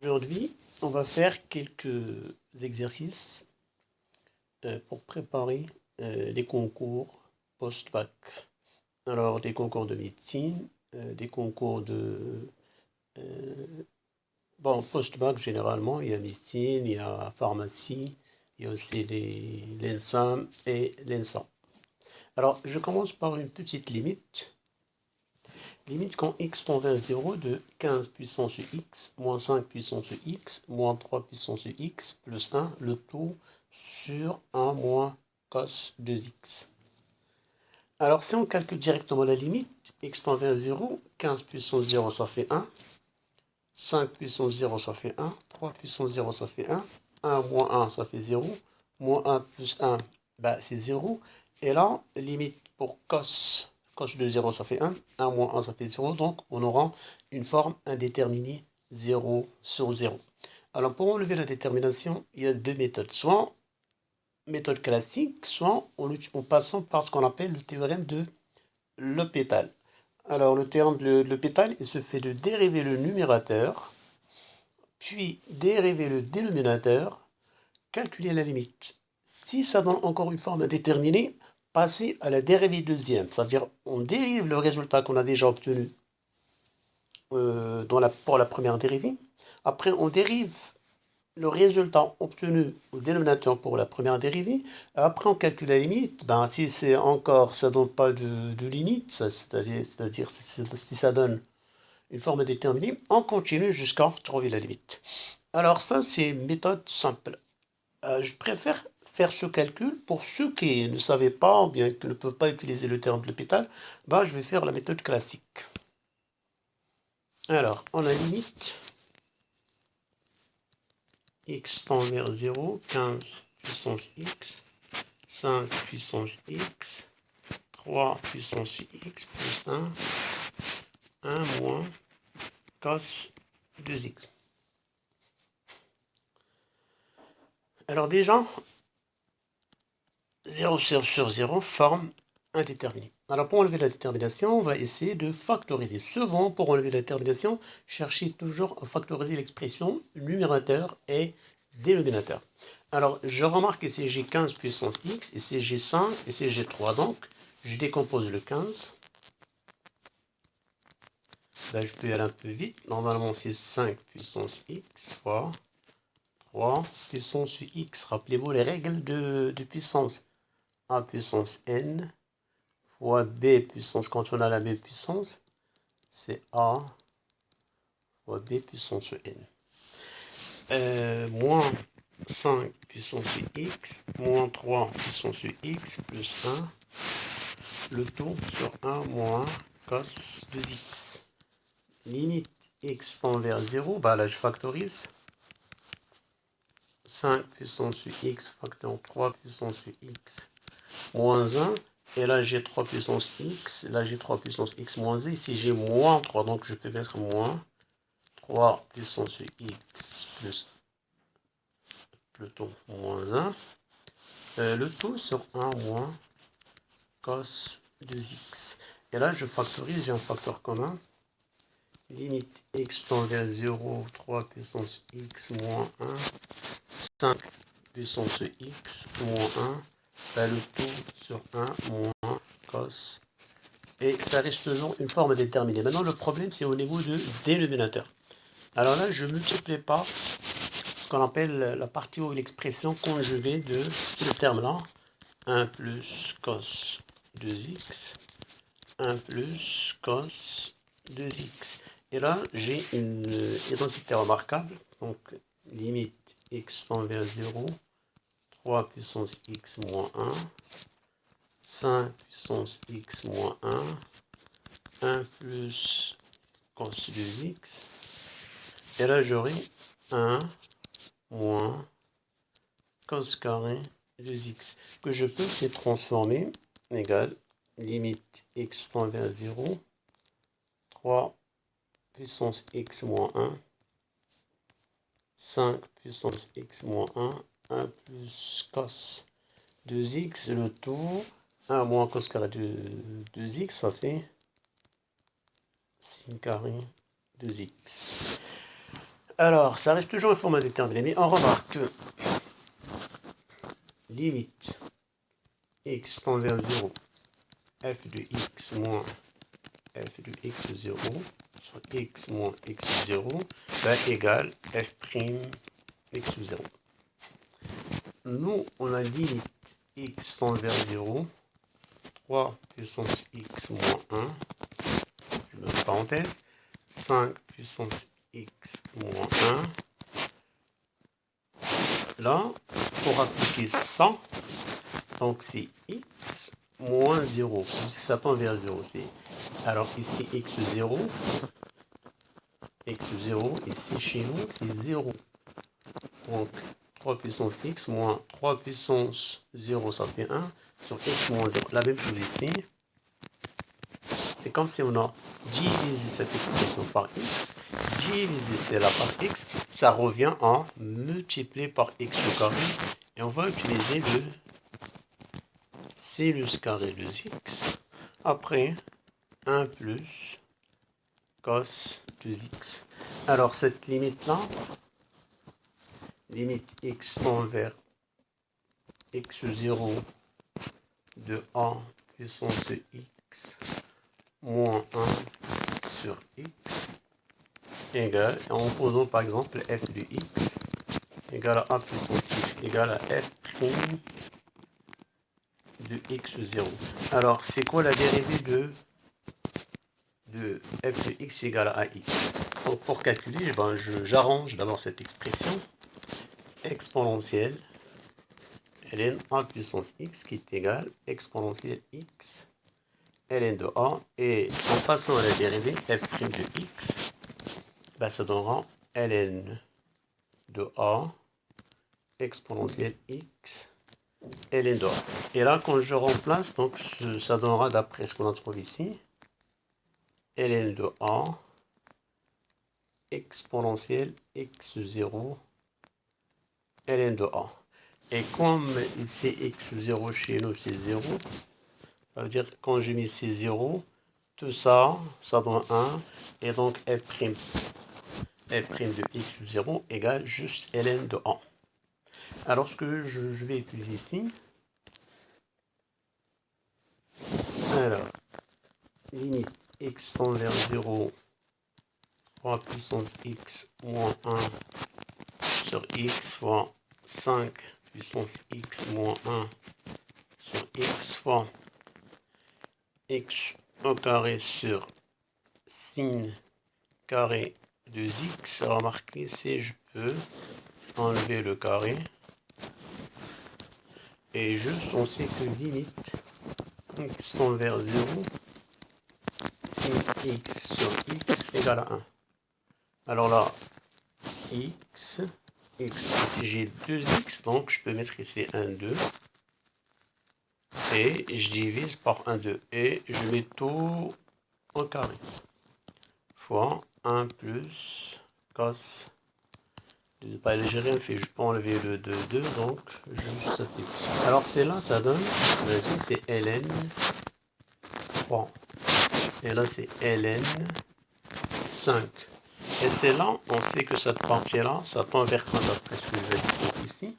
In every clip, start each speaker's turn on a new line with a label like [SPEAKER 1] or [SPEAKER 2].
[SPEAKER 1] Aujourd'hui, on va faire quelques exercices pour préparer les concours post-bac. Alors, des concours de médecine, des concours de... bon, post-bac, généralement, il y a médecine, il y a pharmacie, il y a aussi l'ENSAM et l'ENSA. Alors, je commence par une petite limite. Limite quand x tend vers 0 de 15 puissance x, moins 5 puissance x, moins 3 puissance x, plus 1, le tout sur 1 moins cos 2x. Alors si on calcule directement la limite, x tend vers 0, 15 puissance 0 ça fait 1, 5 puissance 0 ça fait 1, 3 puissance 0 ça fait 1 moins 1 ça fait 0, moins 1 plus 1 bah, c'est 0, et là limite pour cos de 0 ça fait 1 moins 1 ça fait 0, donc on aura une forme indéterminée 0 sur 0. Alors pour enlever la détermination, il y a deux méthodes, soit méthode classique, soit en passant par ce qu'on appelle le théorème de L'Hopital. Alors le théorème de L'Hopital, il se fait de dériver le numérateur, puis dériver le dénominateur, calculer la limite. Si ça donne encore une forme indéterminée, passer à la dérivée deuxième, c'est-à-dire on dérive le résultat qu'on a déjà obtenu pour la première dérivée. Après, on dérive le résultat obtenu au dénominateur pour la première dérivée. Après, on calcule la limite. Ben, si c'est encore, ça ne donne pas de limite, c'est-à-dire si ça donne une forme indéterminée, on continue jusqu'à trouver la limite. Alors ça, c'est une méthode simple. Je préfère faire ce calcul pour ceux qui ne savaient pas ou bien qui ne peuvent pas utiliser le terme de l'hôpital. Ben, je vais faire la méthode classique. Alors, on a limite x tend vers 0, 15 puissance x, 5 puissance x, 3 puissance x plus 1 moins cos 2x. Alors déjà, 0 sur 0 forme indéterminée. Alors pour enlever la détermination, on va essayer de factoriser. Souvent, pour enlever la détermination, cherchez toujours à factoriser l'expression numérateur et dénominateur. Alors, je remarque ici j'ai 15 puissance x, ici j'ai 5, ici j'ai 3. Donc, je décompose le 15. Ben, je peux aller un peu vite. Normalement, c'est 5 puissance x fois 3 puissance x. Rappelez-vous les règles de puissance. A puissance n fois b puissance, quand on a la b puissance, c'est a fois b puissance n. Moins 5 puissance x, moins 3 puissance x, plus 1, le tout sur 1 moins cos 2x. Limite x tend vers 0, bah là je factorise. 5 puissance x facteur 3 puissance x moins 1. Et là, j'ai 3 puissance x. Là, j'ai 3 puissance x moins 1. Ici, j'ai moins 3. Donc, je peux mettre moins 3 puissance x plus plutôt moins 1. Le tout sur 1 moins cos 2x. Et là, je factorise. J'ai un facteur commun. Limite x tend vers 0, 3 puissance x moins 1. 5 puissance x moins 1. Le tout sur 1 moins cos. Et ça reste toujours une forme déterminée. Maintenant, le problème, c'est au niveau du dénominateur. Alors là, je multiplie par ce qu'on appelle la partie ou l'expression conjuguée de ce terme-là. 1 plus cos 2x. 1 plus cos 2x. Et là, j'ai une identité remarquable. Donc, limite x tend vers 0. 3 puissance x moins 1. 5 puissance x moins 1. 1 plus cos 2x. Et là, j'aurai 1 moins cos carré 2x. Que je peux les transformer égale limite x tend vers 0. 3 puissance x moins 1. 5 puissance x moins 1. 1 plus cos 2x. Le tout. 1 moins cos carré de 2x, ça fait sin carré 2x. Alors, ça reste toujours un format déterminé, mais on remarque que limite x tend vers 0, f de x moins f de x0 sur x moins x0 va égal f' x0. Nous, on a limite x tend vers 0, 3 puissance x moins 1, je mets une parenthèse, 5 puissance x moins 1. Là, pour appliquer ça, donc c'est x moins 0, puisque ça tend vers 0. Alors ici x0, ici chez nous c'est 0. Donc 3 puissance x moins 3 puissance 0, ça fait 1, sur x moins 0. La même chose ici. C'est comme si on a divisé cette expression par x, divisé celle-là par x, ça revient à multiplier par x au carré, et on va utiliser le sinus carré de x, après 1 plus cos 2x. Alors cette limite-là, limite x tend vers x0 de a puissance de x moins 1 sur x égale, en posant par exemple f de x égale à a puissance x égale à f' de x0. Alors c'est quoi la dérivée de f de x égale à x? Donc pour calculer, j'arrange d'abord cette expression exponentielle ln a puissance x qui est égale exponentielle x ln de a, et en passant à la dérivée f' de x, ça donnera ln de a exponentielle x ln de a. Et là, quand je remplace, donc ça donnera, d'après ce qu'on a trouvé ici, ln de a exponentielle x0 ln de a. Et comme ici x0 chez nous c'est 0, ça veut dire que quand je mets ces 0, tout ça, ça donne 1, et donc f' de x0 égale juste ln de a. Alors ce que je vais utiliser ici, alors, limite x tend vers 0, 3 puissance x moins 1 sur x fois 5 puissance x moins 1 sur x fois x au carré sur sin carré de x. Remarquez, si je peux enlever le carré, et juste on sait que limite x tend vers 0, sin x sur x égale à 1. Alors là, x, ici j'ai 2x, donc je peux mettre ici 1, 2, et je divise par 1, 2, et je mets tout au carré, fois 1 plus cos, j'ai rien fait, je peux enlever le 2, 2, donc je ça fait. Alors c'est là, ça donne, c'est ln 3, et là c'est ln 5. Et c'est là, on sait que cette partie-là, ça tend vers 1 d'après ce que je vais dire ici.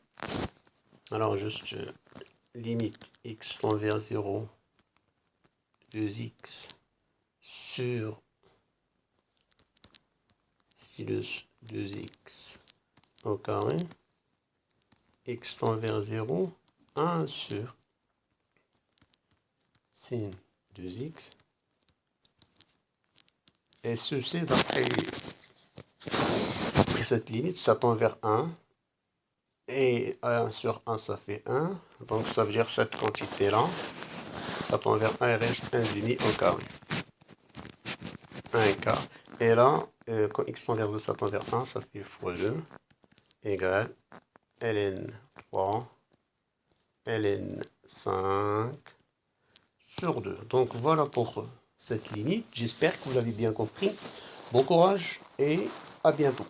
[SPEAKER 1] Alors juste limite x tend vers 0, 2x sur sinus 2x au carré, x tend vers 0, 1 sur sin 2x, et ceci d'après cette limite, ça tend vers 1, et 1 sur 1 ça fait 1, donc ça veut dire cette quantité là, ça tend vers 1 et reste 1 demi au carré, 1 quart, et là quand x tend vers 2 ça tend vers 1, ça fait fois 2 égale ln 3 ln 5 sur 2. Donc voilà pour cette limite, j'espère que vous l'avez bien compris. Bon courage et à bientôt.